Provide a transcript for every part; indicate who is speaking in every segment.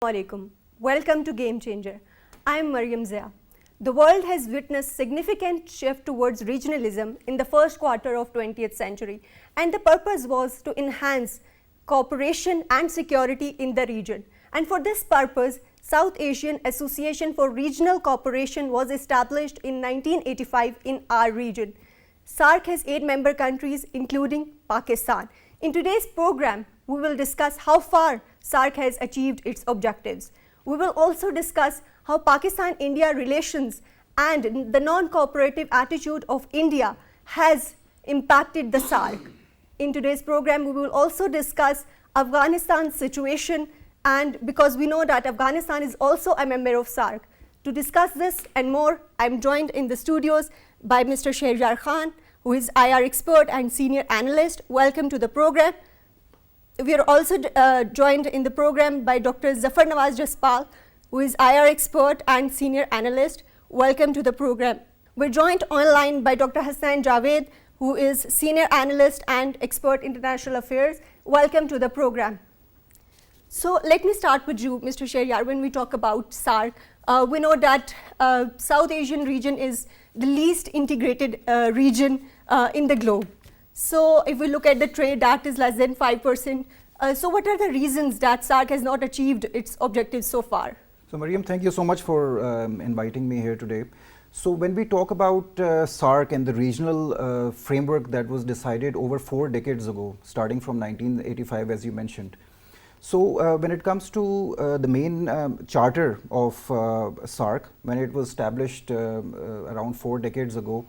Speaker 1: Assalamualaikum. Welcome to Game Changer. I am Maryam Zia. The world has witnessed significant shift towards regionalism in the first quarter of 20th century, and the purpose was to enhance cooperation and security in the region. And for this purpose, South Asian Association for Regional Cooperation was established in 1985 in our region. SAARC has 8 member countries including Pakistan. In today's program, we will discuss how far SAARC has achieved its objectives. We will also discuss how Pakistan-India relations and the non-cooperative attitude of India has impacted the SAARC. In today's program, we will also discuss Afghanistan's situation, and because we know that Afghanistan is also a member of SAARC. To discuss this and more, I am joined in the studios by Mr. Sheharyar Khan, who is IR expert and senior analyst. Welcome to the program. We are also joined in the program by Dr. Zafar Nawaz Jaspal, who is IR expert and senior analyst. Welcome to the program. We're joined online by Dr. Hasnain Javed, who is senior analyst and expert international affairs. Welcome to the program. So let me start with you, Mr. Sheharyar. When we talk about SAARC, we know that South Asian region is the least integrated region in the globe. So if we look at the trade, that is less than 5%. So what are the reasons that SAARC has not achieved its objectives so far?
Speaker 2: So Maryam, thank you so much for inviting me here today. So when we talk about SAARC and the regional framework that was decided over 4 decades ago, starting from 1985, as you mentioned. So when it comes to the main charter of SAARC, when it was established around 4 decades ago,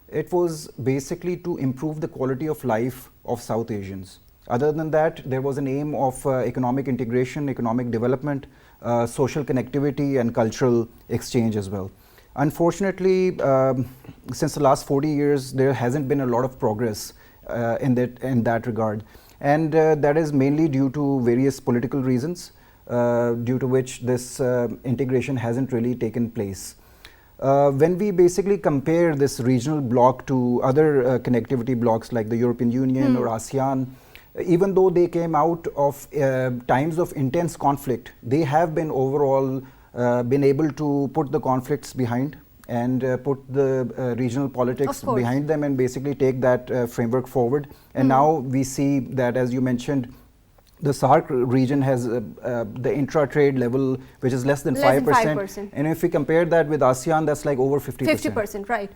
Speaker 2: it was basically to improve the quality of life of South Asians. Other than that, there was an aim of economic integration, economic development, social connectivity and cultural exchange as well. Unfortunately, since the last 40 years, there hasn't been a lot of progress in that regard. And that is mainly due to various political reasons, due to which this integration hasn't really taken place. When we basically compare this regional bloc to other connectivity blocs like the European Union or ASEAN, even though they came out of times of intense conflict, they have been overall been able to put the conflicts behind and put the regional politics behind them and basically take that framework forward. And now we see that, as you mentioned, the SAARC region has the intra-trade level, which is less than 5%. And if we compare that with ASEAN, that's like over 50%.
Speaker 1: 50%, right.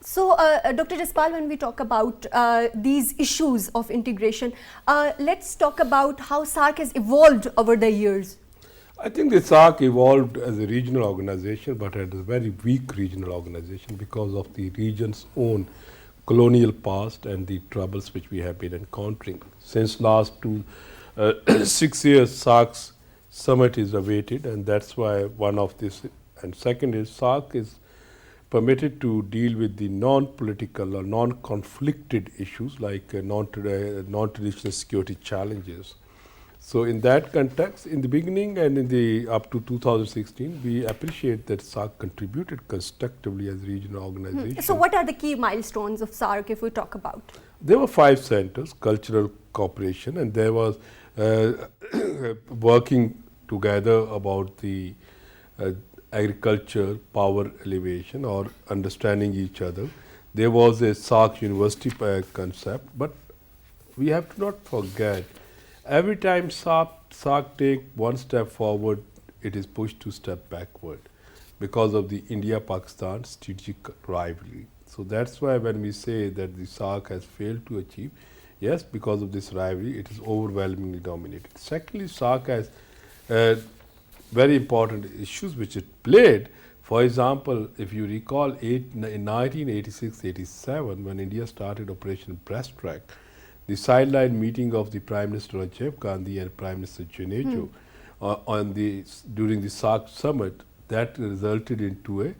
Speaker 1: So, Dr. Jaspal, when we talk about these issues of integration, let's talk about how SAARC has evolved over the years.
Speaker 3: I think the SAARC evolved as a regional organization, but as a very weak regional organization because of the region's own colonial past and the troubles which we have been encountering. Since last 6 years, SAARC Summit is awaited, and that's why one of this. And second is SAARC is permitted to deal with the non-political or non-conflicted issues like non-traditional security challenges. So in that context, in the beginning and in the up to 2016, we appreciate that SAARC contributed constructively as a regional organization.
Speaker 1: So what are the key milestones of SAARC if we talk about?
Speaker 3: There were 5 centers: cultural cooperation, and there was working together about the agriculture, power elevation or understanding each other. There was a SAARC university concept, but we have to not forget, every time SAARC take one step forward, it is pushed 2 steps backward because of the India-Pakistan strategic rivalry. So that's why when we say that the SAARC has failed to achieve, yes, because of this rivalry, it is overwhelmingly dominated. Secondly, SAARC has very important issues which it played. For example, if you recall, in 1986-87, when India started Operation Breaststroke, the sideline meeting of the Prime Minister Rajiv Gandhi and Prime Minister Junejo during the SAARC Summit, that resulted into a,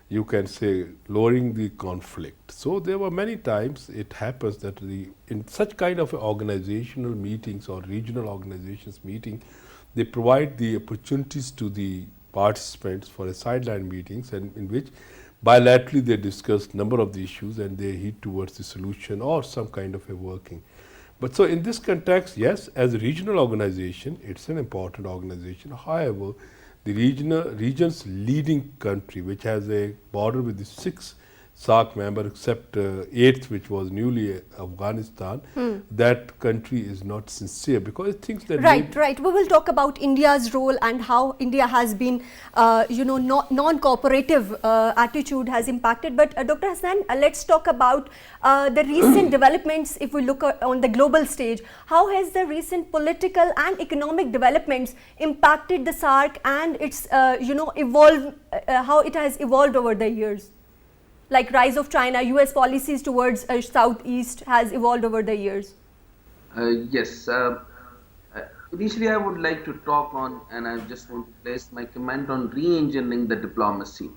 Speaker 3: you can say, lowering the conflict. So there were many times it happens that in such kind of organizational meetings or regional organizations meeting, they provide the opportunities to the participants for a sideline meetings, and in which bilaterally they discuss number of the issues and they head towards the solution or some kind of a working. But so in this context, yes, as a regional organization, it's an important organization. However, the region's leading country, which has a border with the 6 SAARC members, except 8th, which was newly Afghanistan, that country is not sincere because it thinks that
Speaker 1: Right. We will talk about India's role and how India has been, non-cooperative attitude has impacted. But Dr. Hasnain, let's talk about the recent developments. If we look on the global stage, how has the recent political and economic developments impacted the SAARC and its, how it has evolved over the years? Like rise of China, US policies towards Southeast has evolved over the years.
Speaker 4: Yes. Initially, I would like to talk on, and I just want to place my comment on re-engineering the diplomacy.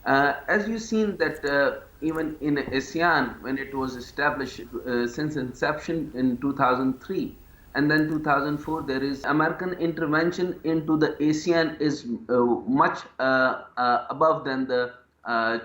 Speaker 4: As you've seen that even in ASEAN, when it was established since inception in 2003, and then 2004, there is American intervention into the ASEAN is much above than the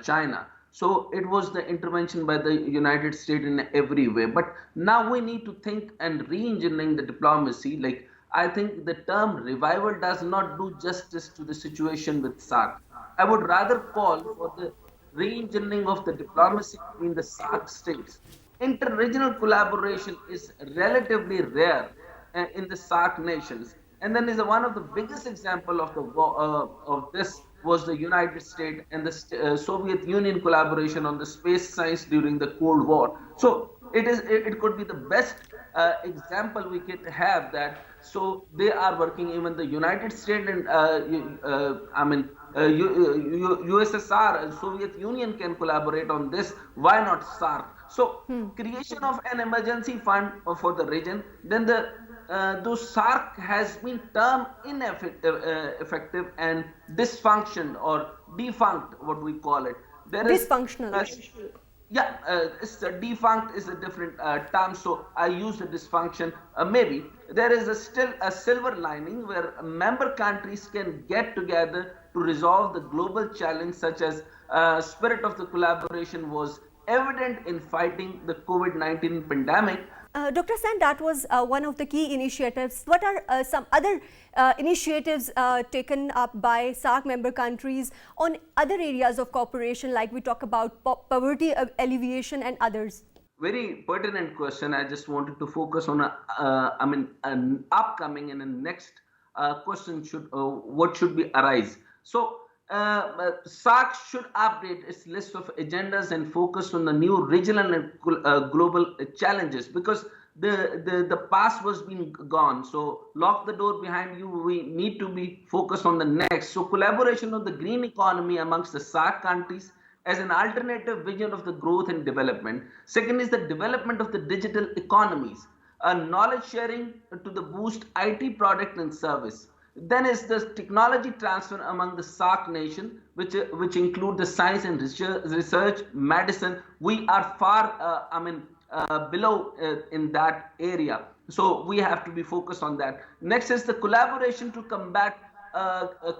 Speaker 4: China. So it was the intervention by the United States in every way. But now we need to think and re-engineering the diplomacy. Like I think the term revival does not do justice to the situation with SAARC. I would rather call for the re-engineering of the diplomacy between the SAARC states. Inter-regional collaboration is relatively rare in the SAARC nations. And then is one of the biggest example of the of this was the United States and the Soviet Union collaboration on the space science during the Cold War. So it could be the best example we could have that. So they are working, even the United States and USSR and Soviet Union can collaborate on this. Why not SAARC? So creation of an emergency fund for the region, then though SAARC has been termed ineffective and dysfunction or defunct, what we call it.
Speaker 1: Dysfunctional.
Speaker 4: It's defunct is a different term, so I use the dysfunction. Maybe there is still a silver lining where member countries can get together to resolve the global challenge, such as spirit of the collaboration was evident in fighting the COVID-19 pandemic.
Speaker 1: Dr. Hasnain, that was one of the key initiatives. What are some other initiatives taken up by SAARC member countries on other areas of cooperation, like we talk about poverty alleviation and others?
Speaker 4: Very pertinent question. I just wanted to focus on an upcoming and a next question what should be arise. So SAARC should update its list of agendas and focus on the new regional and global challenges, because the past was being gone. So lock the door behind you. We need to be focused on the next. So collaboration on the green economy amongst the SAARC countries as an alternative vision of the growth and development. Second is the development of the digital economies, knowledge sharing to the boost IT product and service. Then is the technology transfer among the SAARC nation, which include the science and research, medicine. We are far, below in that area. So we have to be focused on that. Next is the collaboration to combat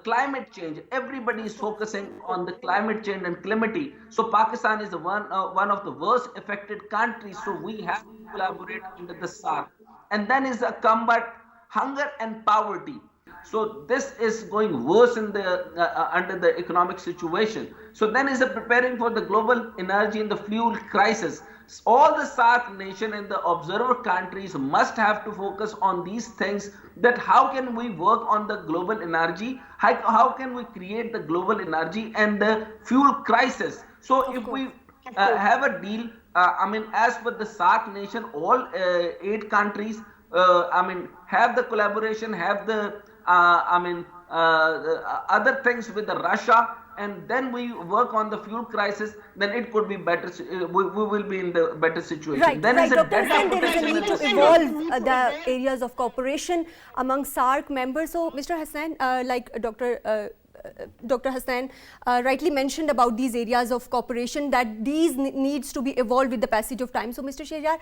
Speaker 4: climate change. Everybody is focusing on the climate change and calamity. So Pakistan is the one of the worst affected countries. So we have to collaborate under the SAARC. And then is the combat hunger and poverty. So this is going worse in the under the economic situation. So then is the preparing for the global energy and the fuel crisis. All the SAARC nation and the observer countries must have to focus on these things, that how can we work on the global energy, how can we create the global energy and the fuel crisis. So if we have a deal, as per the SAARC nation, all 8 countries, have the collaboration, have the other things with the Russia, and then we work on the fuel crisis, then it could be better. We will be in the better situation.
Speaker 1: Right,
Speaker 4: then
Speaker 1: right. Dr. Hasnain, there is a need to evolve the areas of cooperation among SAARC members. So, Mr. Hasnain, like Dr. Hasnain rightly mentioned about these areas of cooperation, that these needs to be evolved with the passage of time. So, Mr. Sheharyar,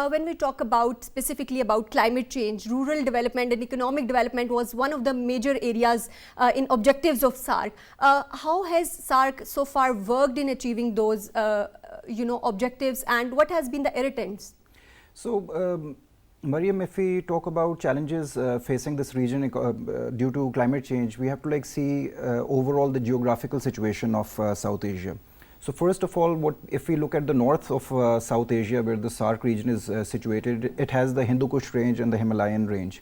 Speaker 1: when we talk about specifically about climate change, rural development and economic development was one of the major areas in objectives of SAARC. How has SAARC so far worked in achieving those objectives, and what has been the irritants?
Speaker 2: So, Maryam, if we talk about challenges facing this region due to climate change, we have to like see overall the geographical situation of South Asia. So first of all, if we look at the north of South Asia, where the SAARC region is situated, it has the Hindu Kush range and the Himalayan range.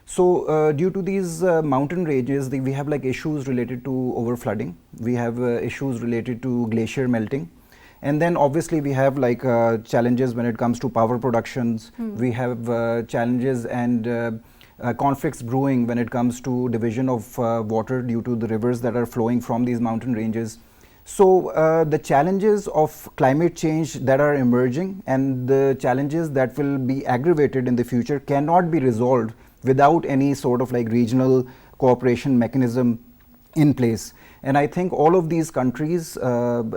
Speaker 2: So due to these mountain ranges, we have like issues related to overflooding. We have issues related to glacier melting. And then obviously we have like challenges when it comes to power productions. We have challenges and conflicts brewing when it comes to division of water due to the rivers that are flowing from these mountain ranges. So the challenges of climate change that are emerging and the challenges that will be aggravated in the future cannot be resolved without any sort of like regional cooperation mechanism in place. And I think all of these countries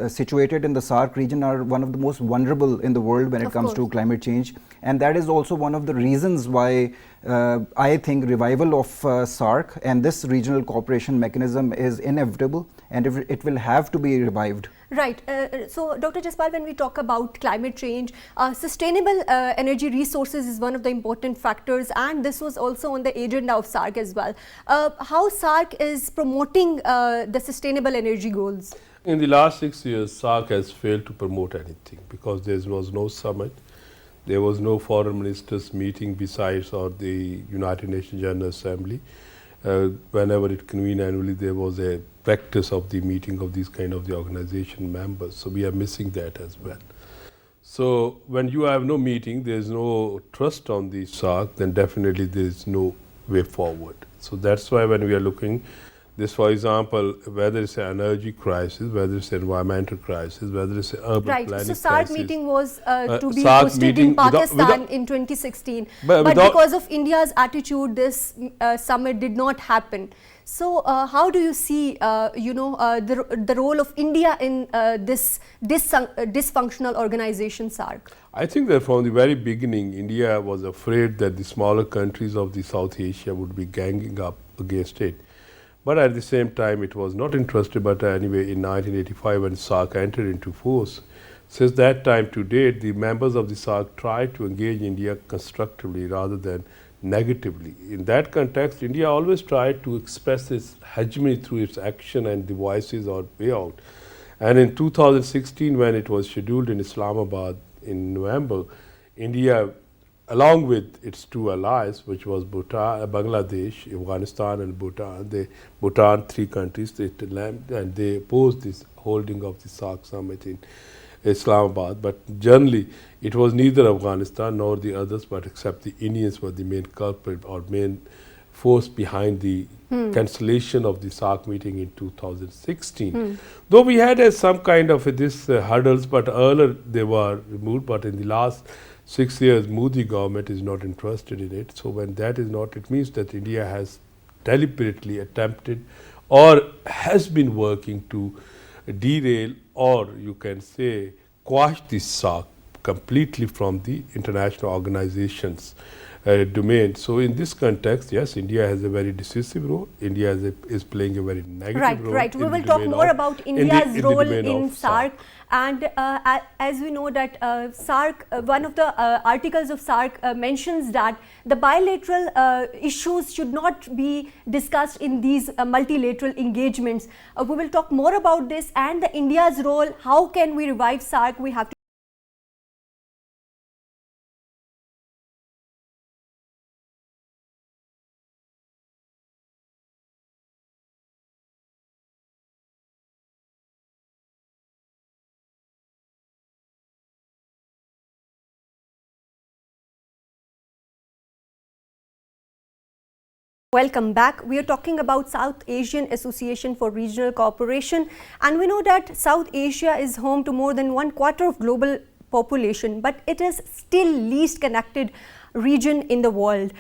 Speaker 2: situated in the SAARC region are one of the most vulnerable in the world when it comes to climate change. And that is also one of the reasons why I think revival of SAARC and this regional cooperation mechanism is inevitable, and it will have to be revived.
Speaker 1: Right. So, Dr. Jaspal, when we talk about climate change, sustainable energy resources is one of the important factors, and this was also on the agenda of SAARC as well. How SAARC is promoting the sustainable energy goals?
Speaker 3: In the last 6 years, SAARC has failed to promote anything because there was no summit. There was no foreign ministers meeting besides or the United Nations General Assembly. Whenever it convened annually, there was a practice of the meeting of these kind of the organization members. So we are missing that as well. So when you have no meeting, there is no trust on the SAARC, then definitely there is no way forward. So that's why when we are looking this, for example, whether it's an energy crisis, whether it's an environmental crisis, whether it's an urban planning crisis.
Speaker 1: So SAARC meeting was to be hosted in Pakistan in 2016. But because of India's attitude, this summit did not happen. So how do you see, the role of India in this dysfunctional organization, SAARC?
Speaker 3: I think that from the very beginning, India was afraid that the smaller countries of the South Asia would be ganging up against it. But at the same time, it was not interested. But anyway, in 1985, when SAARC entered into force, since that time to date, the members of the SAARC tried to engage India constructively rather than negatively. In that context, India always tried to express its hegemony through its action and the voices or way out. And in 2016, when it was scheduled in Islamabad in November, India, along with its two allies, which was Bhutan, Bangladesh, Afghanistan and Bhutan, three countries, and they opposed this holding of the SAARC summit in Islamabad. But generally, it was neither Afghanistan nor the others, but except the Indians were the main culprit or main force behind the cancellation of the SAARC meeting in 2016. Though we had some kind of this hurdles, but earlier they were removed. But in the last 6 years, Modi government is not interested in it. So when that is not, it means that India has deliberately attempted or has been working to derail, or you can say quash the SAARC completely from the international organizations domain. So in this context, yes, India has a very decisive role. India is playing a very negative role.
Speaker 1: Right. We will talk more about India's role in SAARC. And as we know that SAARC, one of the articles of SAARC mentions that the bilateral issues should not be discussed in these multilateral engagements. We will talk more about this and the India's role. How can we revive SAARC? We have to Welcome back. We are talking about South Asian Association for Regional Cooperation, and we know that South Asia is home to more than 1/4 of global population, but it is still least connected region in the world.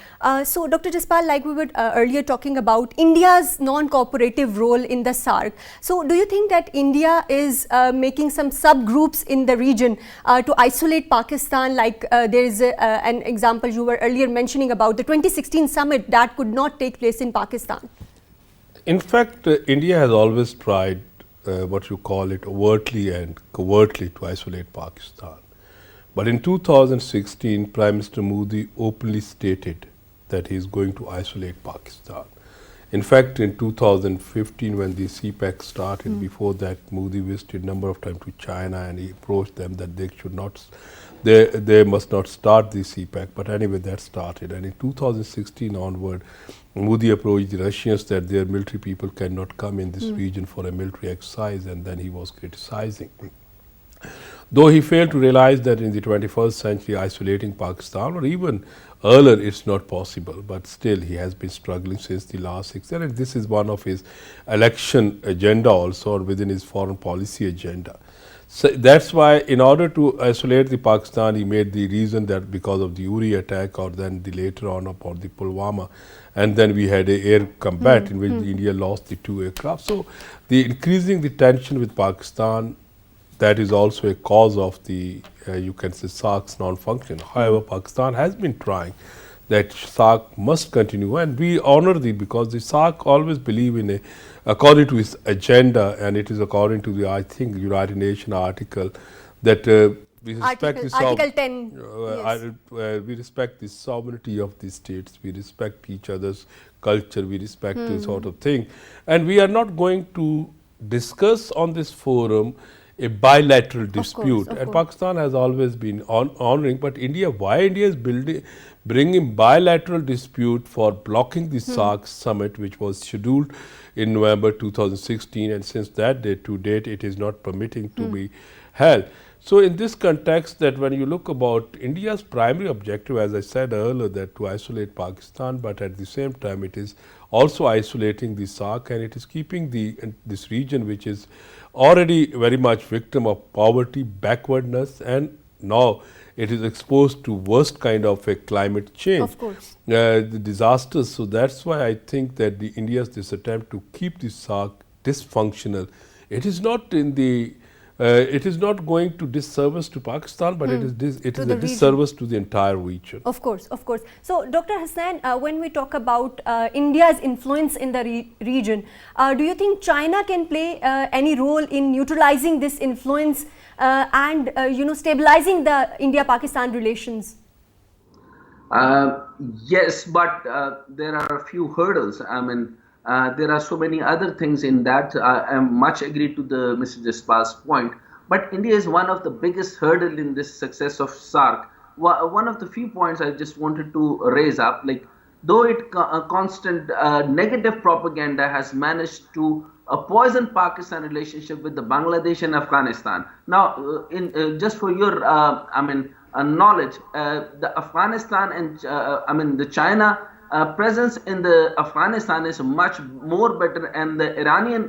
Speaker 1: So Dr. Jaspal, like we were earlier talking about India's non-cooperative role in the SAARC. So do you think that India is making some subgroups in the region to isolate Pakistan, like there is an example you were earlier mentioning about the 2016 summit that could not take place in Pakistan?
Speaker 3: In fact, India has always tried what you call it overtly and covertly to isolate Pakistan. But in 2016, Prime Minister Modi openly stated that he is going to isolate Pakistan. In fact, in 2015, when the CPEC started, before that, Modi visited a number of times to China, and he approached them that they should not, they must not start the CPEC. But anyway, that started. And in 2016 onward, Modi approached the Russians that their military people cannot come in this region for a military exercise, and then he was criticizing. Though he failed to realize that in the 21st century, isolating Pakistan or even earlier, it's not possible. But still, he has been struggling since the last 6 years. And this is one of his election agenda also, or within his foreign policy agenda. So that's why, in order to isolate the Pakistan, he made the reason that because of the Uri attack, or then the later on about the Pulwama, and then we had an air combat in which India lost the 2 aircraft. So the increasing the tension with Pakistan, that is also a cause of the, you can say, SAARC's non-function. However, Pakistan has been trying that SAARC must continue, and we honor because the SAARC always believe in according to its agenda, and it is according to the, I think, United Nations article that we respect
Speaker 1: Article 10.
Speaker 3: We respect the sovereignty of the states, we respect each other's culture, we respect this sort of thing, and we are not going to discuss on this forum a bilateral dispute.
Speaker 1: Of
Speaker 3: And
Speaker 1: course.
Speaker 3: Pakistan has always been honoring, but India, why India is bringing bilateral dispute for blocking the SAARC summit, which was scheduled in November 2016, and since that day to date, it is not permitting to be held. So in this context, that when you look about India's primary objective, as I said earlier, that to isolate Pakistan, but at the same time, it is also isolating the SAARC, and it is keeping this region, which is already very much victim of poverty, backwardness, and now it is exposed to worst kind of a climate change.
Speaker 1: Of course.
Speaker 3: The disasters. So that's why I think that India's this attempt to keep the SAARC dysfunctional, it is not in the it is not going to disservice to Pakistan, but it is a disservice to the entire region.
Speaker 1: Of course, of course. So, Dr. Hasnain, when we talk about India's influence in the region, do you think China can play any role in neutralizing this influence and stabilizing the India-Pakistan relations?
Speaker 4: Yes, but there are a few hurdles. I mean, there are so many other things in that. I am much agreed to the Mr. Jaspal's point. But India is one of the biggest hurdle in this success of SAARC. One of the few points I just wanted to raise up, like though it constant negative propaganda has managed to poison Pakistan relationship with the Bangladesh and Afghanistan. Now, just for your, knowledge, the Afghanistan and the China presence in the Afghanistan is much more better, and the Iranian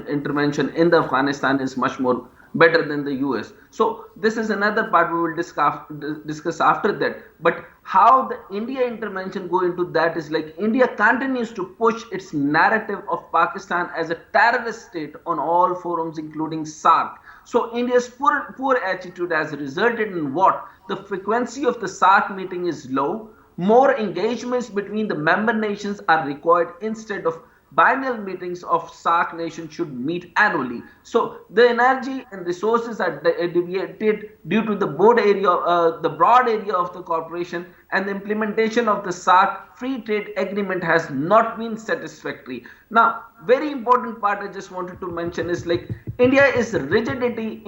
Speaker 4: intervention in the Afghanistan is much more better than the US. So this is another part we will discuss after that. But how the India intervention go into that is like India continues to push its narrative of Pakistan as a terrorist state on all forums, including SAARC. So India's poor attitude has resulted in what? The frequency of the SAARC meeting is low. More engagements between the member nations are required instead of biennial meetings of SAARC nations should meet annually. So the energy and resources are deviated due to the broad area of the cooperation, and the implementation of the SAARC free trade agreement has not been satisfactory. Now, very important part I just wanted to mention is like India's rigidity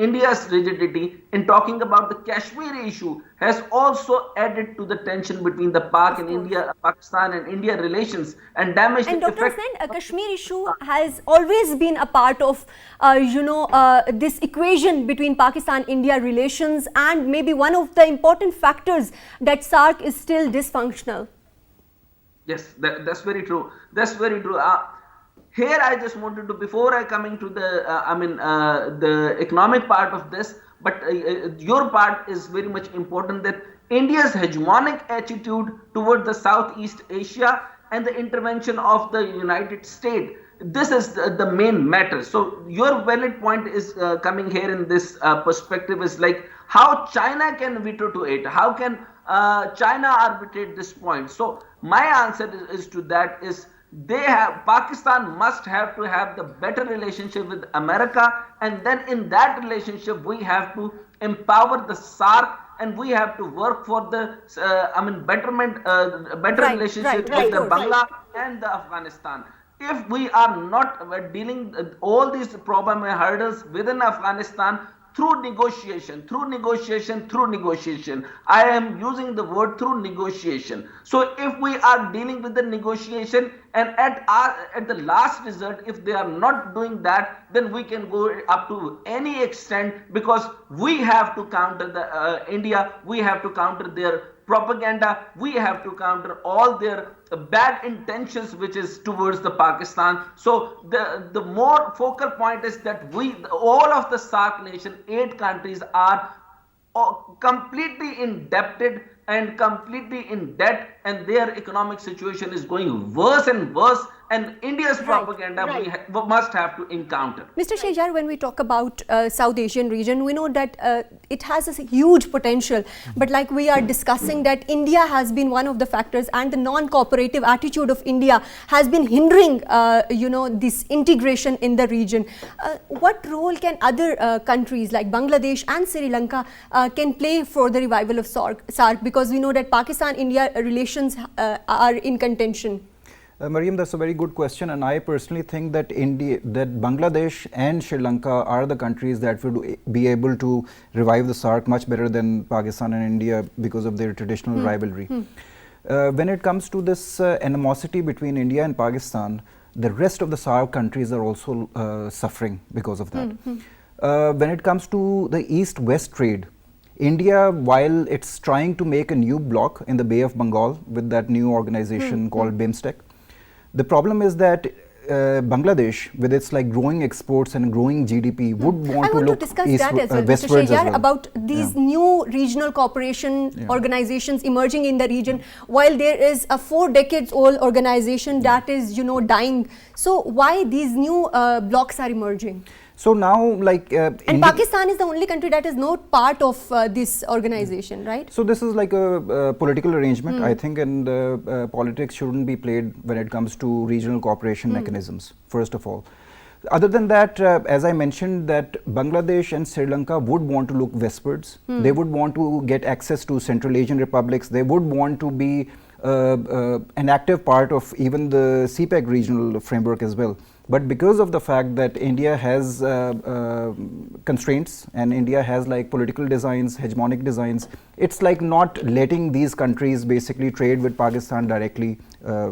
Speaker 4: in talking about the Kashmir issue has also added to the tension between the Pakistan and India relations and damaged
Speaker 1: and
Speaker 4: the
Speaker 1: Dr.
Speaker 4: effect.
Speaker 1: Hasnain, Kashmir issue has always been a part of this equation between Pakistan-India relations, and maybe one of the important factors that SAARC is still dysfunctional.
Speaker 4: Yes, that's very true. That's very true. Here I just wanted to, before I coming to the the economic part of this, but your part is very much important, that India's hegemonic attitude toward the Southeast Asia and the intervention of the United States. This is the main matter. So your valid point is coming here in this perspective is like how China can veto to it. How can China arbitrate this point? So my answer is to that is Pakistan must have to have the better relationship with America, and then in that relationship we have to empower the SAARC, and we have to work for the better relationship with the Bangla and the Afghanistan. If we are not dealing all these problem and hurdles within Afghanistan through negotiation, I am using the word through negotiation. So if we are dealing with the negotiation, and at the last result, if they are not doing that, then we can go up to any extent, because we have to counter the India, we have to counter their propaganda, we have to counter all their bad intentions which is towards the Pakistan. So the more focal point is that all of the SAARC nation, 8 countries, are completely indebted and completely in debt, and their economic situation is going worse and worse, and India's propaganda we must have to encounter.
Speaker 1: Mr. Sheharyar, when we talk about South Asian region, we know that it has a huge potential, but like we are discussing that India has been one of the factors, and the non-cooperative attitude of India has been hindering this integration in the region. What role can other countries like Bangladesh and Sri Lanka can play for the revival of SAARC, because we know that Pakistan-India relations are in contention?
Speaker 2: Maryam, that's a very good question, and I personally think that Bangladesh and Sri Lanka are the countries that would be able to revive the SAARC much better than Pakistan and India because of their traditional rivalry. When it comes to this animosity between India and Pakistan, the rest of the SAARC countries are also suffering because of that. When it comes to the East-West trade, India, while it's trying to make a new bloc in the Bay of Bengal with that new organization called BIMSTEC, the problem is that Bangladesh, with its growing exports and growing GDP, would want to look
Speaker 1: discuss that as well, Mr. Sheharyar, about these new regional cooperation organizations emerging in the region, while there is a 4 decades old organization that is dying. So why these new blocks are emerging?
Speaker 2: So now,
Speaker 1: and Pakistan is the only country that is not part of this organization, right?
Speaker 2: So this is like a political arrangement, I think, and politics shouldn't be played when it comes to regional cooperation mechanisms, first of all. Other than that, as I mentioned, that Bangladesh and Sri Lanka would want to look westwards. They would want to get access to Central Asian republics. They would want to be an active part of even the CPEC regional framework as well. But because of the fact that India has constraints and India has political designs, hegemonic designs, it's not letting these countries basically trade with Pakistan directly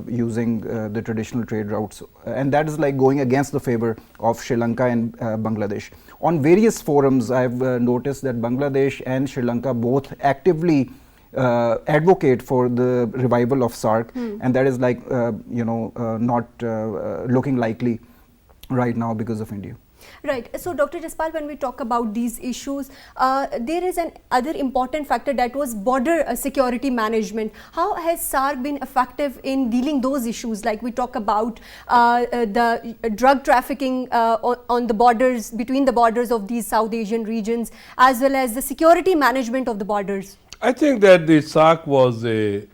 Speaker 2: using the traditional trade routes. And that is going against the favor of Sri Lanka and Bangladesh. On various forums, I've noticed that Bangladesh and Sri Lanka both actively advocate for the revival of SAARC, and that is not looking likely right now because of India.
Speaker 1: Right. So, Dr. Jaspal, when we talk about these issues, there is another important factor, that was border security management. How has SAARC been effective in dealing those issues? Like we talk about the drug trafficking on the borders, between the borders of these South Asian regions, as well as the security management of the borders.
Speaker 3: I think that the SAARC was a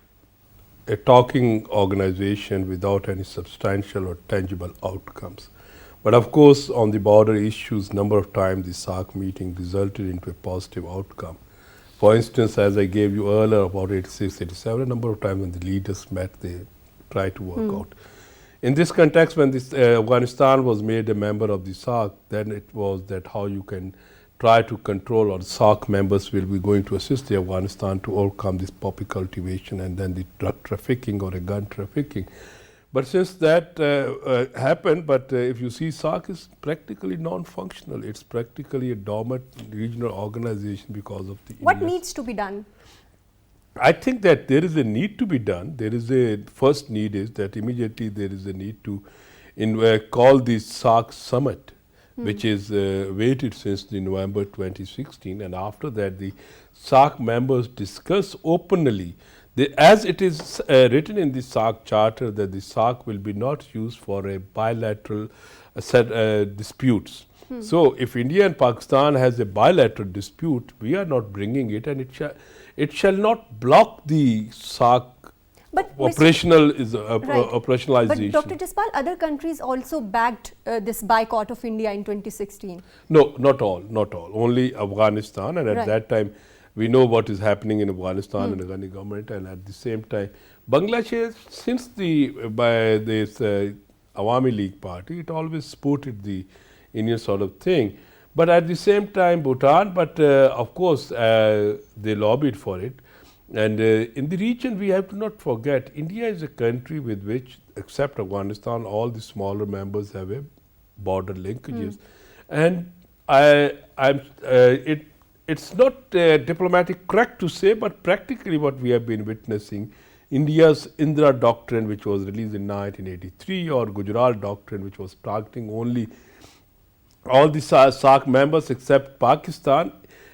Speaker 3: talking organization without any substantial or tangible outcomes. But of course, on the border issues, number of times the SAARC meeting resulted into a positive outcome. For instance, as I gave you earlier about 86, 87, a number of times when the leaders met, they tried to work out. In this context, when this, Afghanistan was made a member of the SAARC, then it was that how you can try to control, or SAARC members will be going to assist the Afghanistan to overcome this poppy cultivation and then the drug trafficking or a gun trafficking. But since that happened, if you see, SAARC is practically non-functional. It's practically a dormant regional organization because of the
Speaker 1: What needs to be done?
Speaker 3: I think that there is a need to be done. There is a first need is that immediately there is a need to call the SAARC Summit, which is waited since the November 2016, and after that the SAARC members discuss openly. As it is written in the SAARC Charter that the SAARC will be not used for a bilateral disputes. So if India and Pakistan has a bilateral dispute, we are not bringing it, and it shall not block the SAARC
Speaker 1: But
Speaker 3: operational is
Speaker 1: right.
Speaker 3: operationalization.
Speaker 1: But Dr. Jaspal, other countries also backed this boycott of India in 2016.
Speaker 3: No, not all, not all. Only Afghanistan, and at
Speaker 1: Right.
Speaker 3: that time, we know what is happening in Afghanistan and the Ghani government, and at the same time, Bangladesh, since by this Awami League party, it always supported the Indian sort of thing. But at the same time, Bhutan, but of course, they lobbied for it. And in the region, we have to not forget, India is a country with which, except Afghanistan, all the smaller members have a border linkages. And it's not diplomatic correct to say, but practically what we have been witnessing, India's Indira Doctrine, which was released in 1983, or Gujarat Doctrine, which was targeting only all the SAARC members except Pakistan,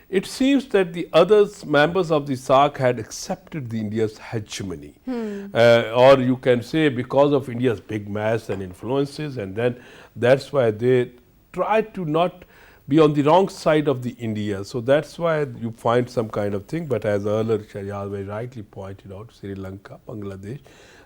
Speaker 3: it seems that the other members of the SAARC had accepted the India's hegemony. Or you can say because of India's big mass and influences, and then that's why they tried to not be on the wrong side of the India. So that's why you find some kind of thing. But as earlier Sheharyar very rightly pointed out, Sri Lanka, Bangladesh,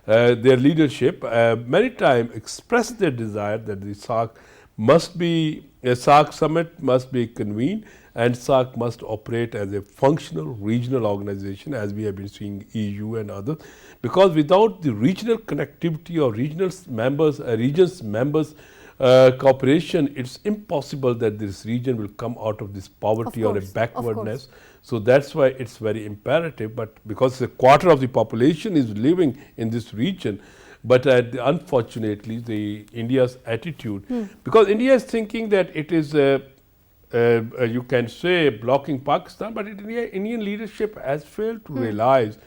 Speaker 3: their leadership many times expressed their desire that the SAARC must be, a SAARC summit must be convened, and SAARC must operate as a functional regional organization, as we have been seeing EU and others, because without the regional connectivity or regional members, regions members cooperation, it's impossible that this region will come out of this poverty or a backwardness. So that's why it's very imperative. But because a quarter of the population is living in this region, but unfortunately, India's attitude, because India is thinking that it is, you can say, blocking Pakistan, but Indian leadership has failed to realize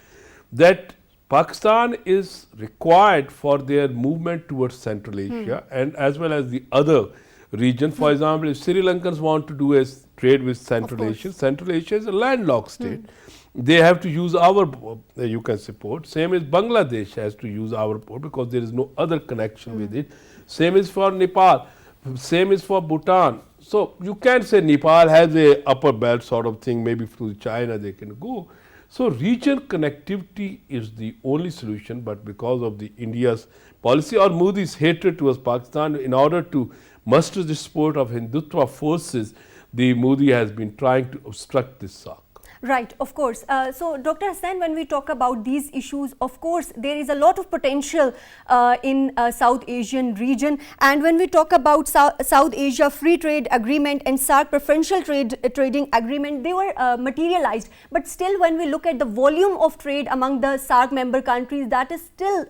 Speaker 3: that Pakistan is required for their movement towards Central Asia and as well as the other region. For example, if Sri Lankans want to do a trade with Central Asia is a landlocked state. They have to use our, you can say, port. Same as Bangladesh has to use our port because there is no other connection with it. Same is for Nepal. Same is for Bhutan. So you can say Nepal has a upper belt sort of thing, maybe through China they can go. So regional connectivity is the only solution, but because of the India's policy or Modi's hatred towards Pakistan, in order to muster the support of Hindutva forces, the Modi has been trying to obstruct this SAARC.
Speaker 1: Right, of course. So, Dr. Hasnain, when we talk about these issues, of course, there is a lot of potential in South Asian region. And when we talk about South Asia Free Trade Agreement and SAARC Preferential Trading Agreement, they were materialized. But still, when we look at the volume of trade among the SAARC member countries, that is still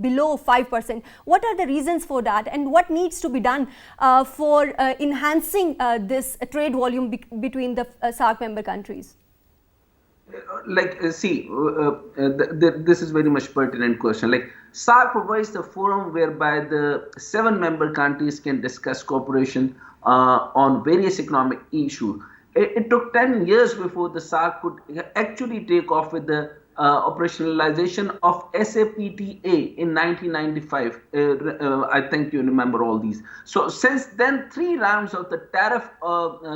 Speaker 1: below 5%. What are the reasons for that? And what needs to be done for enhancing this trade volume between the SAARC member countries?
Speaker 4: This is very much pertinent question. Like, SAARC provides the forum whereby the 7 member countries can discuss cooperation on various economic issues. It took 10 years before the SAARC could actually take off with the operationalization of SAPTA in 1995. I think you remember all these. So since then, 3 rounds of the tariff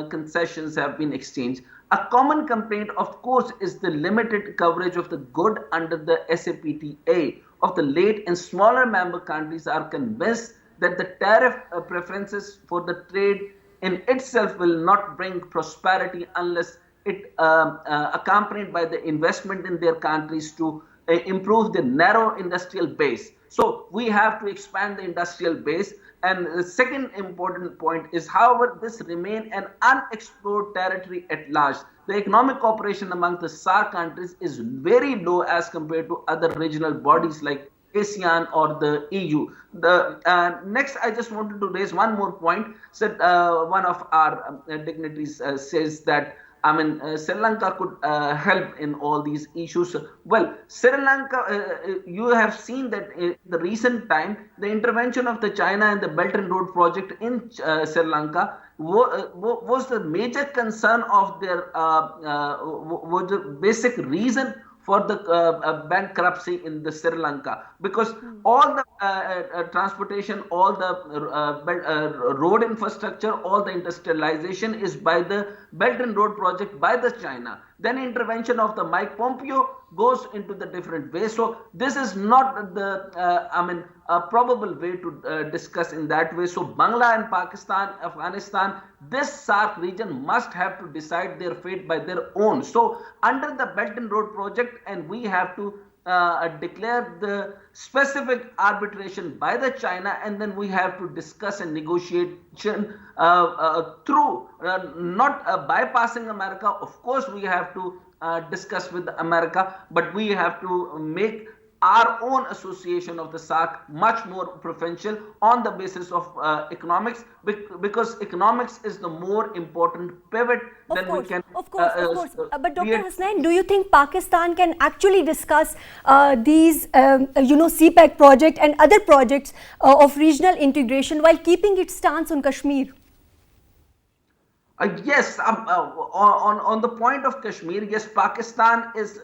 Speaker 4: concessions have been exchanged. A common complaint, of course, is the limited coverage of the good under the SAPTA of the late and smaller member countries are convinced that the tariff preferences for the trade in itself will not bring prosperity unless it accompanied by the investment in their countries to improve the narrow industrial base. So we have to expand the industrial base. And the second important point is, however, this remains an unexplored territory at large. The economic cooperation among the SAARC countries is very low as compared to other regional bodies like ASEAN or the EU. Next, I just wanted to raise one more point. So, one of our dignitaries says that Sri Lanka could help in all these issues. Well, Sri Lanka, you have seen that in the recent time, the intervention of the China and the Belt and Road project in Sri Lanka was the major concern of their, was the basic reason for the bankruptcy in the Sri Lanka, because all the transportation, all the road infrastructure, all the industrialization is by the Belt and Road project by the China. Then intervention of the Mike Pompeo goes into the different way. So this is not the, a probable way to discuss in that way. So Bangla and Pakistan, Afghanistan, this SAARC region must have to decide their fate by their own. So under the Belt and Road Project, and we have to declare the specific arbitration by the China, and then we have to discuss and negotiation through not bypassing America. Of course, we have to discuss with America, but we have to make our own association of the SAARC much more preferential on the basis of economics, because economics is the more important pivot. Then we can.
Speaker 1: Of course. But Dr. Hasnain, do you think Pakistan can actually discuss these, CPEC project and other projects of regional integration while keeping its stance on Kashmir?
Speaker 4: Yes, on the point of Kashmir, yes, Pakistan is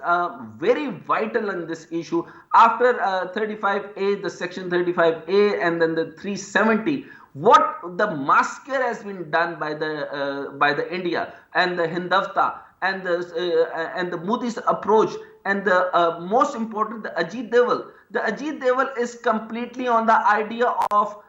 Speaker 4: very vital in this issue. After 35A, the Section 35A, and then the 370, what the massacre has been done by the India and the Hindavta and the Modi's approach, and the most important, the Ajit Deval. The Ajit Deval is completely on the idea of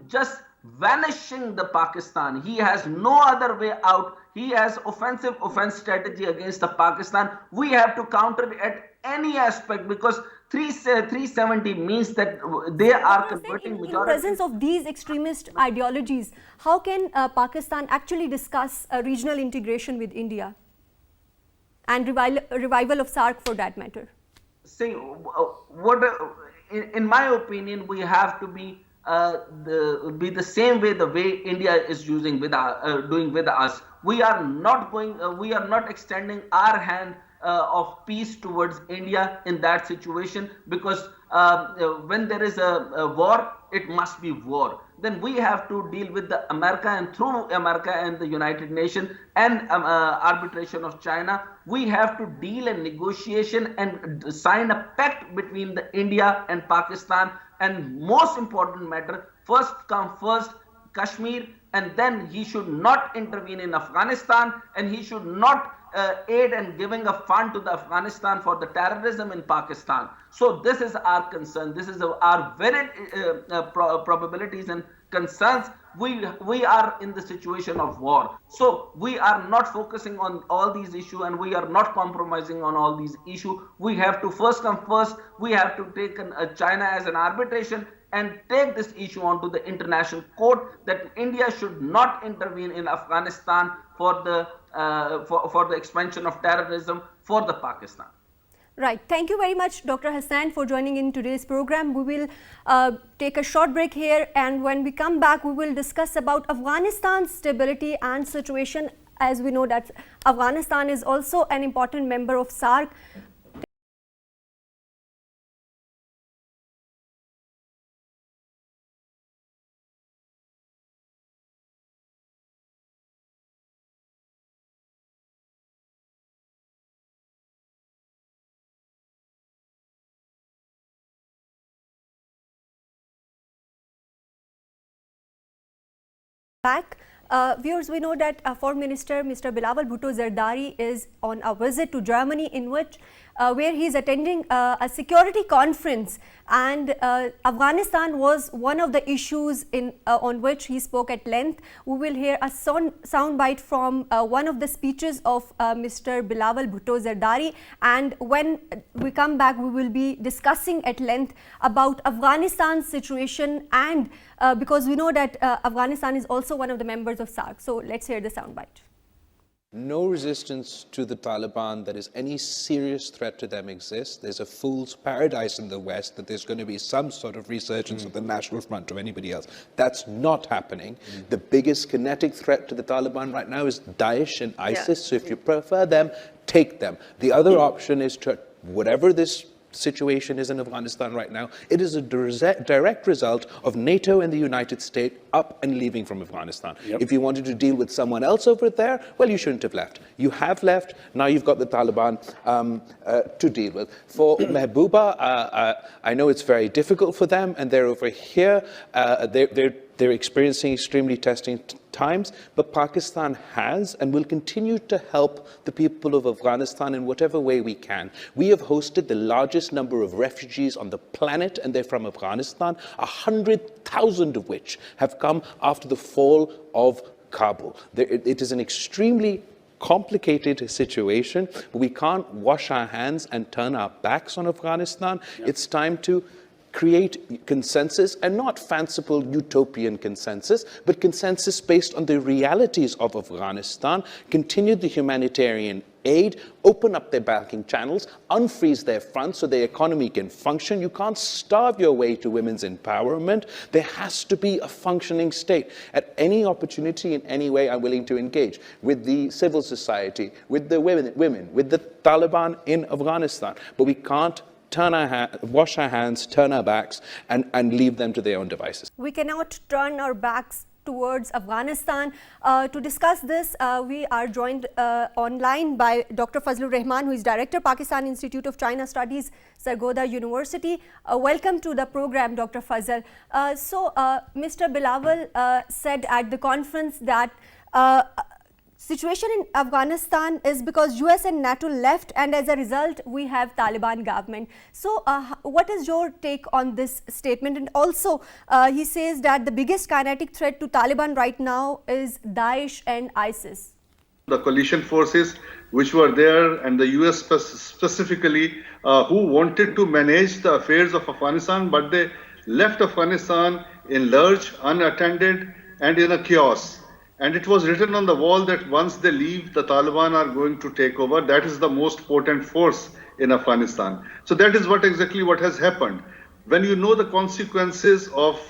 Speaker 4: just vanishing the Pakistan. He has no other way out. He has offense strategy against the Pakistan. We have to counter it at any aspect, because 370 means that they are converting majority.
Speaker 1: In presence of these extremist ideologies, how can Pakistan actually discuss regional integration with India and revival of SAARC for that matter?
Speaker 4: See, in my opinion, we have to be the same way the way India is doing with us. We are not extending our hand of peace towards India in that situation, because when there is a war, it must be war. Then we have to deal with the America, and through America and the United Nations and arbitration of China, we have to deal and negotiation and sign a pact between the India and Pakistan. And most important matter, first come first, Kashmir, and then he should not intervene in Afghanistan, and he should not aid and giving a fund to the Afghanistan for the terrorism in Pakistan. So this is our concern. This is our very probabilities and concerns. We are in the situation of war. So we are not focusing on all these issues, and we are not compromising on all these issues. We have to first come first. We have to take China as an arbitration and take this issue onto the international court, that India should not intervene in Afghanistan for the expansion of terrorism for the Pakistan.
Speaker 1: Right. Thank you very much, Dr. Hasnain, for joining in today's program. We will take a short break here, and when we come back, we will discuss about Afghanistan's stability and situation. As we know that Afghanistan is also an important member of SAARC. Back. Viewers, we know that Foreign Minister Mr. Bilawal Bhutto Zardari is on a visit to Germany, in which where he is attending a security conference, and Afghanistan was one of the issues on which he spoke at length. We will hear a soundbite from one of the speeches of Mr. Bilawal Bhutto Zardari, and when we come back, we will be discussing at length about Afghanistan's situation, and because we know that Afghanistan is also one of the members of SAARC. So let's hear the soundbite.
Speaker 5: No resistance to the Taliban that is any serious threat to them exists. There's a fool's paradise in the West that there's going to be some sort of resurgence of the National Front or anybody else. That's not happening. The biggest kinetic threat to the Taliban right now is Daesh and ISIS. So if you prefer them, take them. The other option is to, whatever this situation is in Afghanistan right now, it is a direct result of NATO and the United States up and leaving from Afghanistan. If you wanted to deal with someone else over there, well, you shouldn't have left. You have left. Now you've got the Taliban to deal with. For Mehbooba, I know it's very difficult for them, and they're over here. They're They're experiencing extremely testing times, but Pakistan has and will continue to help the people of Afghanistan in whatever way we can. We have hosted the largest number of refugees on the planet, and they're from Afghanistan, 100,000 of which have come after the fall of Kabul. It is an extremely complicated situation, but we can't wash our hands and turn our backs on Afghanistan. Yeah. It's time to create consensus, and not fanciful utopian consensus, but consensus based on the realities of Afghanistan, continue the humanitarian aid, open up their banking channels, unfreeze their funds so their economy can function. You can't starve your way to women's empowerment. There has to be a functioning state. At any opportunity, in any way, I'm willing to engage with the civil society, with the women, with the Taliban in Afghanistan. But we can't wash our hands, turn our backs, and leave them to their own devices.
Speaker 1: We cannot turn our backs towards Afghanistan. To discuss this, we are joined online by Dr. Fazalur Rahman, who is Director, Pakistan Institute of China Studies, Sargodha University. Welcome to the program, Dr. Fazal. Mr. Bilawal said at the conference that situation in Afghanistan is because US and NATO left, and as a result we have Taliban government. So what is your take on this statement? And also he says that the biggest kinetic threat to Taliban right now is Daesh and ISIS.
Speaker 6: The coalition forces which were there, and the US specifically, who wanted to manage the affairs of Afghanistan, but they left Afghanistan in large, unattended, and in a chaos. And it was written on the wall that once they leave, the Taliban are going to take over. That is the most potent force in Afghanistan. So that is exactly what has happened. When you know the consequences of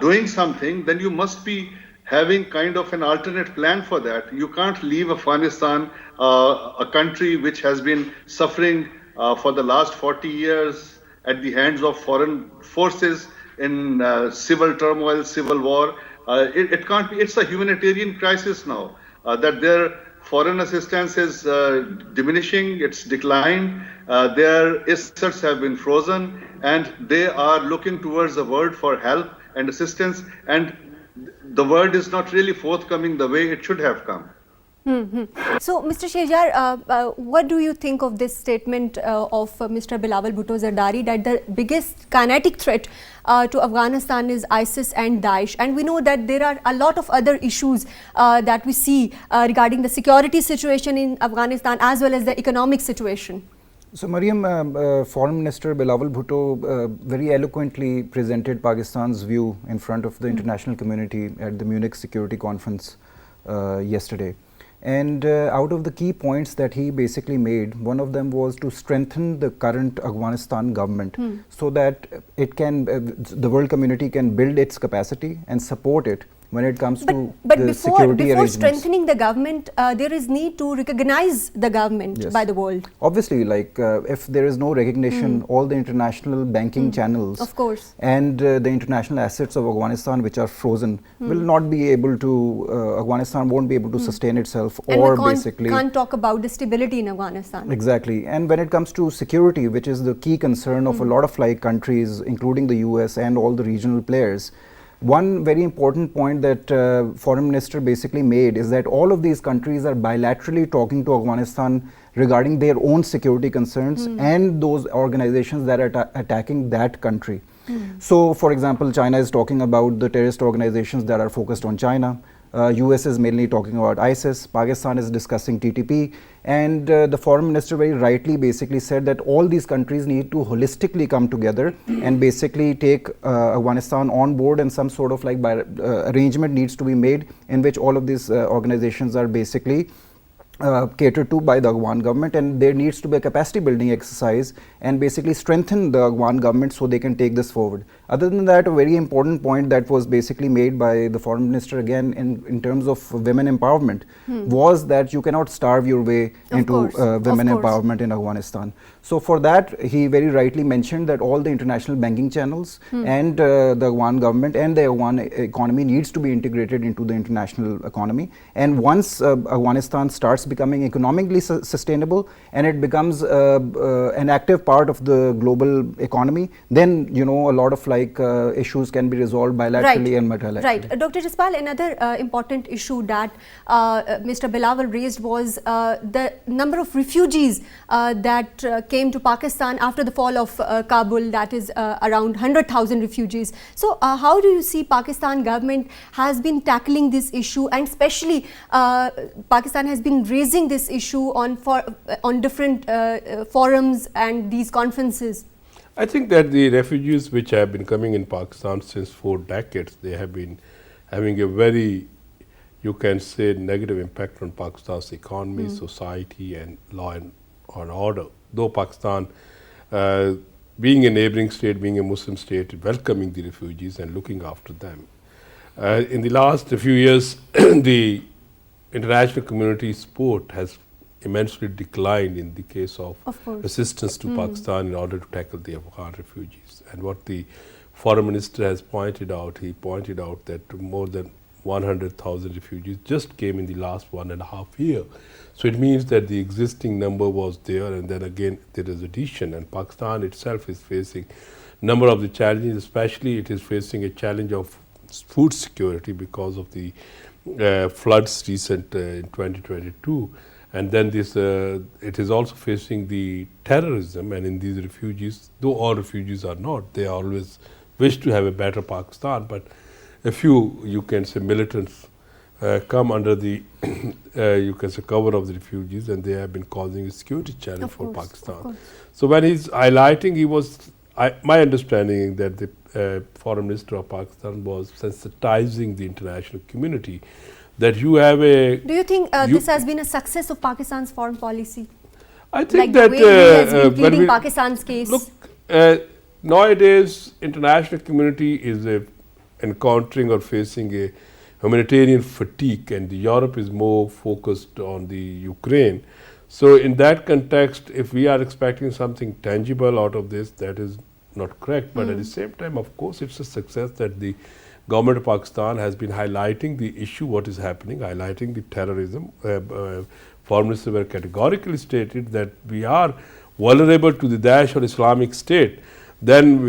Speaker 6: doing something, then you must be having kind of an alternate plan for that. You can't leave Afghanistan, a country which has been suffering for the last 40 years at the hands of foreign forces in civil turmoil, civil war. It can't be. It's a humanitarian crisis now, that their foreign assistance is diminishing, it's declined, their assets have been frozen, and they are looking towards the world for help and assistance, and the world is not really forthcoming the way it should have come.
Speaker 1: So, Mr. Sheharyar, what do you think of this statement of Mr. Bilawal Bhutto Zardari that the biggest kinetic threat to Afghanistan is ISIS and Daesh? And we know that there are a lot of other issues that we see regarding the security situation in Afghanistan as well as the economic situation.
Speaker 2: So, Maryam, Foreign Minister Bilawal Bhutto very eloquently presented Pakistan's view in front of the international community at the Munich Security Conference yesterday. And out of the key points that he basically made, one of them was to strengthen the current Afghanistan government so that it can, the world community can build its capacity and support it when it comes to the security arrangements. Before strengthening
Speaker 1: the government, there is need to recognize the government by the world.
Speaker 2: Obviously, like if there is no recognition, all the international banking channels and the international assets of Afghanistan which are frozen will not be able to, Afghanistan won't be able to sustain itself,
Speaker 1: and
Speaker 2: or
Speaker 1: basically can't talk about the stability in Afghanistan.
Speaker 2: Exactly. And when it comes to security, which is the key concern of a lot of like countries, including the US and all the regional players, one very important point that Foreign Minister basically made is that all of these countries are bilaterally talking to Afghanistan regarding their own security concerns and those organizations that are attacking that country. So, for example, China is talking about the terrorist organizations that are focused on China. US is mainly talking about ISIS, Pakistan is discussing TTP, and the Foreign Minister very rightly basically said that all these countries need to holistically come together and basically take Afghanistan on board, and some sort of like arrangement needs to be made in which all of these organizations are basically catered to by the Afghan government, and there needs to be a capacity building exercise and basically strengthen the Afghan government so they can take this forward. Other than that, a very important point that was basically made by the Foreign Minister again in terms of women empowerment was that you cannot starve your way into women empowerment in Afghanistan. So for that, he very rightly mentioned that all the international banking channels and the Afghan government and the Afghan economy needs to be integrated into the international economy. And once Afghanistan starts becoming economically sustainable and it becomes an active part of the global economy, then a lot of issues can be resolved bilaterally and multilaterally.
Speaker 1: Right. Dr. Jaspal, another important issue that Mr. Bilawal raised was the number of refugees that came to Pakistan after the fall of Kabul, that is around 100,000 refugees. So how do you see Pakistan government has been tackling this issue, and especially Pakistan has been raising this issue on different forums and these conferences?
Speaker 3: I think that the refugees which have been coming in Pakistan since 4 decades, they have been having a very, you can say, negative impact on Pakistan's economy, society and law and order. Though Pakistan, being a neighboring state, being a Muslim state, welcoming the refugees and looking after them. In the last few years, the international community support has immensely declined in the case of assistance to Pakistan in order to tackle the Afghan refugees. And what the foreign minister has pointed out, he pointed out that more than 100,000 refugees just came in the last 1.5 years. So it means that the existing number was there, and then again there is addition, and Pakistan itself is facing number of the challenges, especially it is facing a challenge of food security because of the floods recent in 2022. And then this, it is also facing the terrorism, and in these refugees, though all refugees are not, they always wish to have a better Pakistan, but a few, you can say, militants come under the, you can say, cover of the refugees, and they have been causing a security challenge for Pakistan. So when he's highlighting, he was, my understanding that the foreign minister of Pakistan was sensitizing the international community that you have a...
Speaker 1: Do you think this has been a success of Pakistan's foreign policy?
Speaker 3: I think
Speaker 1: like
Speaker 3: that...
Speaker 1: the way he has been pleading Pakistan's case?
Speaker 3: Look, nowadays, international community is encountering or facing a humanitarian fatigue, and Europe is more focused on the Ukraine. So in that context, if we are expecting something tangible out of this, that is not correct. But at the same time, of course, it's a success that the government of Pakistan has been highlighting the issue, what is happening, highlighting the terrorism. Foreign minister were categorically stated that we are vulnerable to the Daesh or Islamic State. Then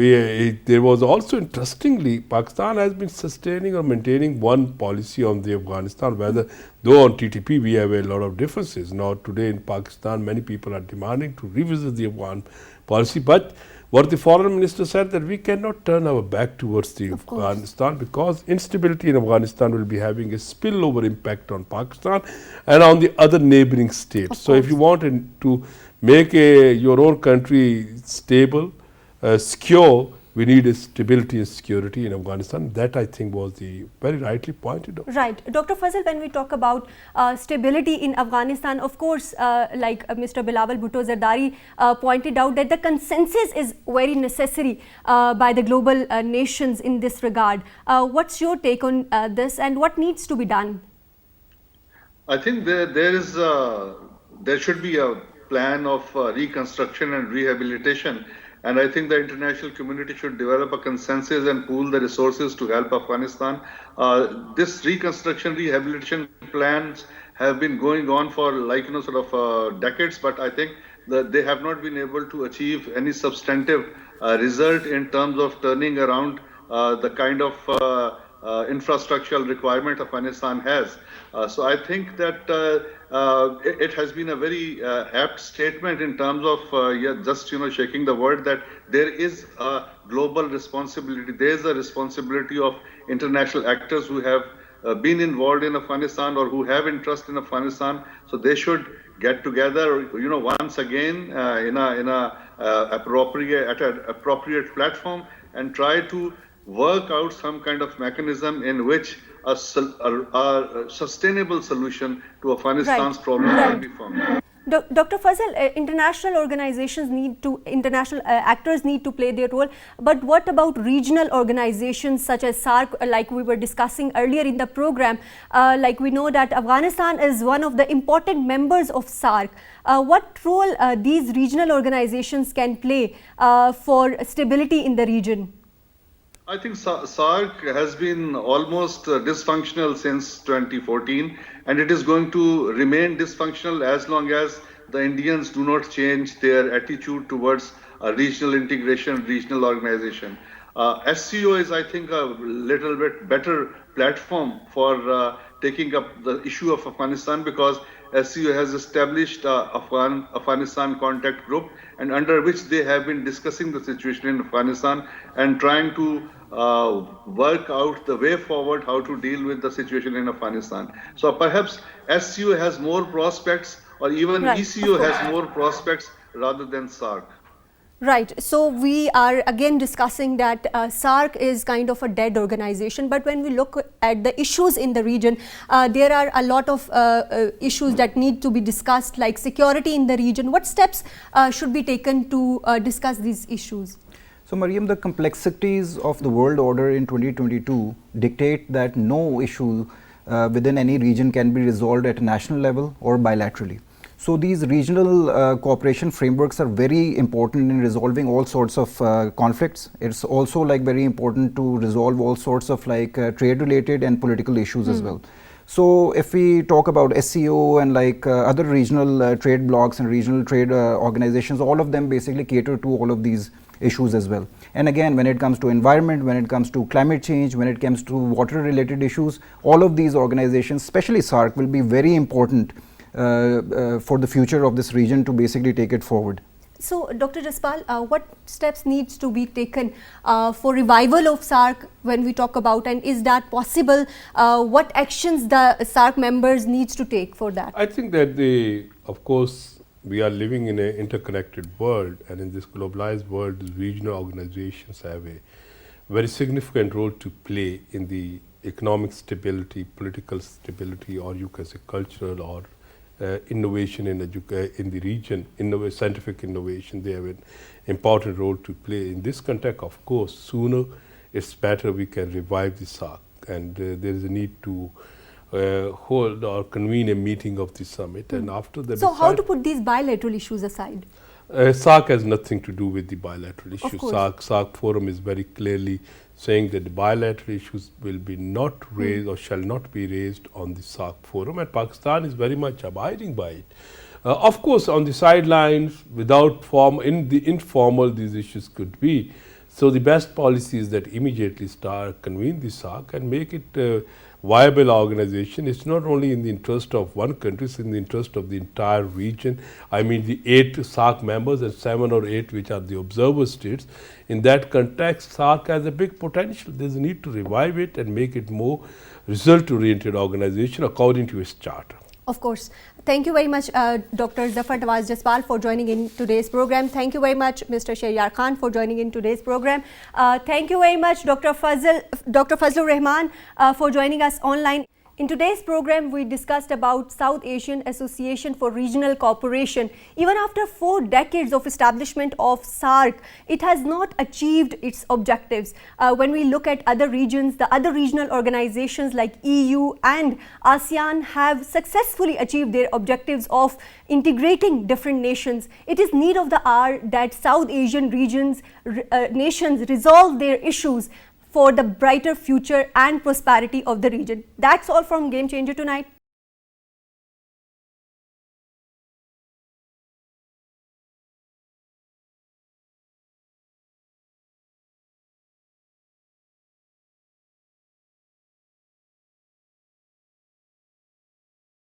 Speaker 3: there was also, interestingly, Pakistan has been sustaining or maintaining one policy on the Afghanistan, whether, though on TTP we have a lot of differences. Now today in Pakistan, many people are demanding to revisit the Afghan policy, but what the foreign minister said, that we cannot turn our back towards the Afghanistan, because instability in Afghanistan will be having a spillover impact on Pakistan and on the other neighboring states. So if you want to make your own country stable, secure, we need a stability and security in Afghanistan. That, I think, was the very rightly pointed out.
Speaker 1: Right. Dr. Fazal, when we talk about stability in Afghanistan, of course, like Mr. Bilawal Bhutto Zardari pointed out, that the consensus is very necessary by the global nations in this regard. What's your take on this, and what needs to be done?
Speaker 6: I think there should be a plan of reconstruction and rehabilitation. And I think the international community should develop a consensus and pool the resources to help Afghanistan. This reconstruction, rehabilitation plans have been going on for decades, but I think that they have not been able to achieve any substantive result in terms of turning around the kind of infrastructural requirement Afghanistan has. So I think that it has been a very apt statement in terms of shaking the word that there is a global responsibility. There is a responsibility of international actors who have been involved in Afghanistan or who have interest in Afghanistan. So they should get together, once again at an appropriate platform and try to work out some kind of mechanism in which a sustainable solution to Afghanistan's problem can be found.
Speaker 1: Dr. Fazal, international actors need to play their role, but what about regional organizations such as SAARC, like we were discussing earlier in the program? Like we know that Afghanistan is one of the important members of SAARC. What role these regional organizations can play for stability in the region?
Speaker 6: I think SAARC has been almost dysfunctional since 2014, and it is going to remain dysfunctional as long as the Indians do not change their attitude towards regional integration, regional organization. SCO is, I think, a little bit better platform for taking up the issue of Afghanistan, because SCO has established Afghanistan contact group, and under which they have been discussing the situation in Afghanistan and trying to work out the way forward how to deal with the situation in Afghanistan. So perhaps SCO has more prospects, or even ECO has more prospects rather than SAARC.
Speaker 1: Right. So we are again discussing that SAARC is kind of a dead organization, but when we look at the issues in the region, there are a lot of issues that need to be discussed, like security in the region. What steps should be taken to discuss these issues?
Speaker 2: So Maryam, the complexities of the world order in 2022 dictate that no issue within any region can be resolved at a national level or bilaterally. So these regional cooperation frameworks are very important in resolving all sorts of conflicts. It's also like very important to resolve all sorts of like trade related and political issues as well. So if we talk about SCO and like other regional trade blocs and regional trade organizations, all of them basically cater to all of these issues as well. And again, when it comes to environment, when it comes to climate change, when it comes to water related issues, all of these organizations, especially SAARC, will be very important for the future of this region to basically take it forward.
Speaker 1: So, Dr. Jaspal, what steps needs to be taken for revival of SAARC when we talk about, and is that possible? What actions the SAARC members needs to take for that?
Speaker 3: I think that of course, we are living in an interconnected world, and in this globalized world, regional organizations have a very significant role to play in the economic stability, political stability, or you can say cultural or innovation in the region, scientific innovation. They have an important role to play. In this context, of course, sooner it's better we can revive the SAARC, and there is a need to hold or convene a meeting of the summit. And after that,
Speaker 1: so how to put these bilateral issues aside?
Speaker 3: SAARC has nothing to do with the bilateral issues. SAARC forum is very clearly saying that the bilateral issues will be not raised or shall not be raised on the SAARC forum, and Pakistan is very much abiding by it. Of course, on the sidelines, without in the informal, these issues could be. So the best policy is that immediately convene the SAARC and make it a viable organization. It's not only in the interest of one country, it's in the interest of the entire region. I mean, the 8 SAARC members and 7 or 8 which are the observer states. In that context, SAARC has a big potential. There's a need to revive it and make it more result-oriented organization according to its charter.
Speaker 1: Of course. Thank you very much, Dr. Zafar Nawaz Jaspal, for joining in today's program. Thank you very much, Mr. Sheharyar Khan, for joining in today's program. Thank you very much, Dr. Fazalur Rahman, for joining us online. In today's program, we discussed about South Asian Association for Regional Cooperation. Even after 4 decades of establishment of SAARC, it has not achieved its objectives. When we look at other regions, the other regional organizations like EU and ASEAN have successfully achieved their objectives of integrating different nations. It is need of the hour that South Asian nations resolve their issues for the brighter future and prosperity of the region. That's all from Game Changer tonight.